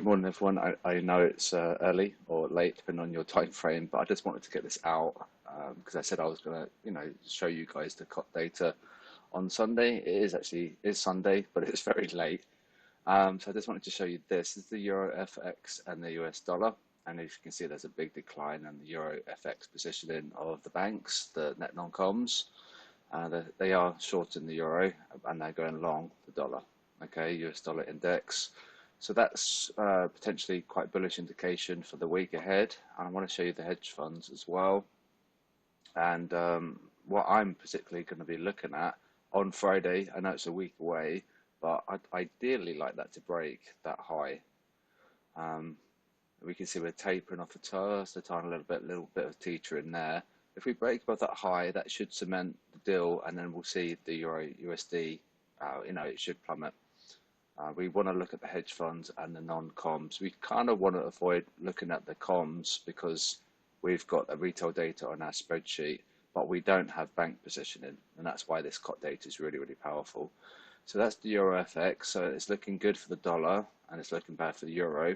good morning, everyone. I know it's early or late, depending on your time frame, but I just wanted to get this out because I said I was going to, show you guys the COT data on Sunday. It is actually is Sunday, but it's very late. So I just wanted to show you this. This is the Euro FX and the US dollar. And as you can see, there's a big decline in the Euro FX positioning of the banks, the net non-coms. They are short in the euro and they're going long the dollar. Okay, US dollar index. So that's potentially quite bullish indication for the week ahead. And I want to show you the hedge funds as well. And what I'm particularly going to be looking at on Friday, I know it's a week away, but I'd ideally like that to break that high. We can see we're tapering off the TARS, the tiny little bit of teeter in there. If we break above that high, that should cement the deal, and then we'll see the Euro USD, it should plummet. We want to look at the hedge funds and the non-coms. We kind of want to avoid looking at the coms because we've got the retail data on our spreadsheet, but we don't have bank positioning, and that's why this COT data is really, really powerful. So that's the Euro FX. So it's looking good for the dollar, and it's looking bad for the euro.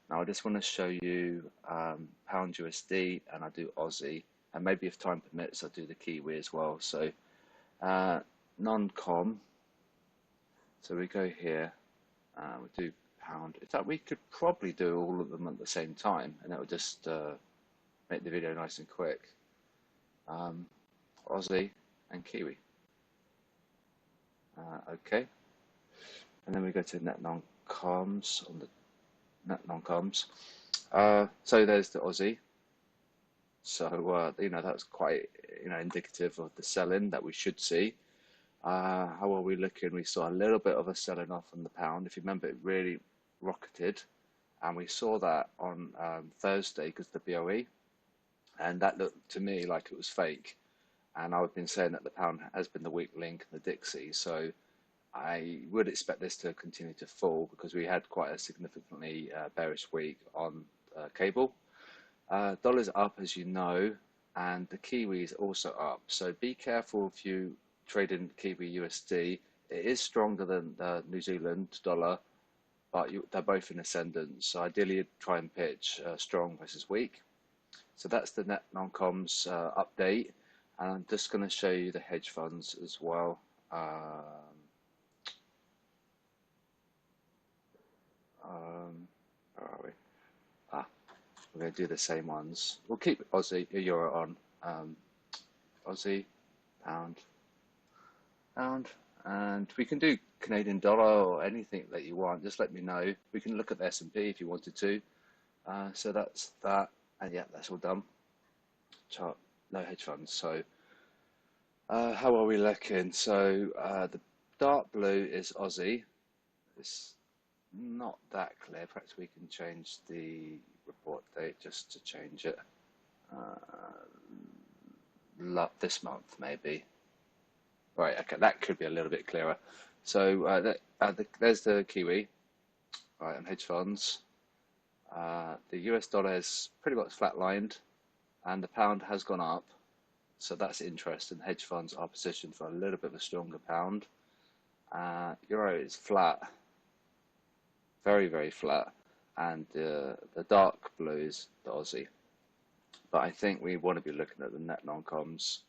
Now I just want to show you pound USD, and I'll do Aussie, and maybe if time permits, I'll do the Kiwi as well. So non-com. So we go here, we do pound. In fact, we could probably do all of them at the same time, and it will just make the video nice and quick. Aussie and Kiwi. Okay, and then we go to net non-coms on the net non-coms. So there's the Aussie. So that's quite indicative of the sell-in that we should see. How are we looking? We saw a little bit of a selling off on the pound. If you remember, it really rocketed, and we saw that on Thursday because of the BOE, and that looked to me like it was fake. And I've been saying that the pound has been the weak link in the Dixie, so I would expect this to continue to fall because we had quite a significantly bearish week on cable. Dollar's up, as you know, and the Kiwi is also up. So be careful if you trade in Kiwi USD. It is stronger than the New Zealand dollar, but they're both in ascendant. So ideally, you'd try and pitch strong versus weak. So that's the net non-coms update. And I'm just going to show you the hedge funds as well. Where are we? We're going to do the same ones. We'll keep Aussie, Euro on. Aussie, pound, and we can do Canadian dollar or anything that you want. Just let me know. We can look at the S&P if you wanted to. So that's that, and yeah, that's all done. Chart, no hedge funds. So how are we looking? So the dark blue is Aussie. It's not that clear. Perhaps we can change the report date just to change it. This month maybe. Right, okay, that could be a little bit clearer. So there's the Kiwi, right, and hedge funds. The US dollar is pretty much flatlined, and the pound has gone up, so that's interesting. Hedge funds are positioned for a little bit of a stronger pound. Euro is flat, very, very flat, and the dark blue is the Aussie. But I think we want to be looking at the net non-coms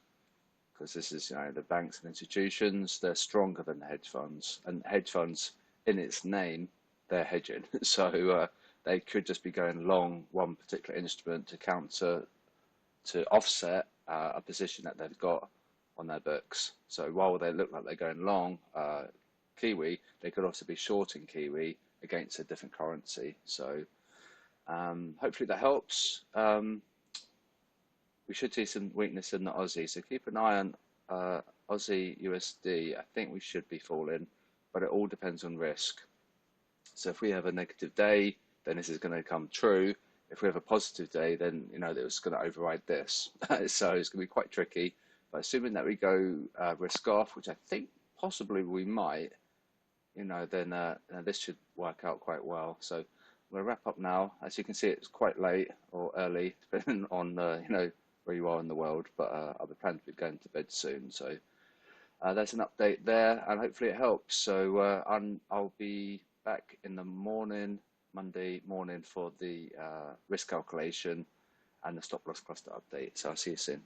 because this is, the banks and institutions, they're stronger than the hedge funds. And hedge funds, in its name, they're hedging. So they could just be going long one particular instrument to offset a position that they've got on their books. So while they look like they're going long Kiwi, they could also be shorting Kiwi against a different currency. So hopefully that helps. We should see some weakness in the Aussie, so keep an eye on Aussie USD. I think we should be falling, but it all depends on risk. So if we have a negative day, then this is going to come true. If we have a positive day, then it's going to override this. So it's going to be quite tricky. But assuming that we go risk off, which I think possibly we might, then this should work out quite well. So we'll wrap up now. As you can see, it's quite late or early, depending on where you are in the world, but I'll be planning to be going to bed soon. So there's an update there, and hopefully it helps. So I'll be back in the morning Monday morning for the risk calculation and the stop loss cluster update. So I'll see you soon.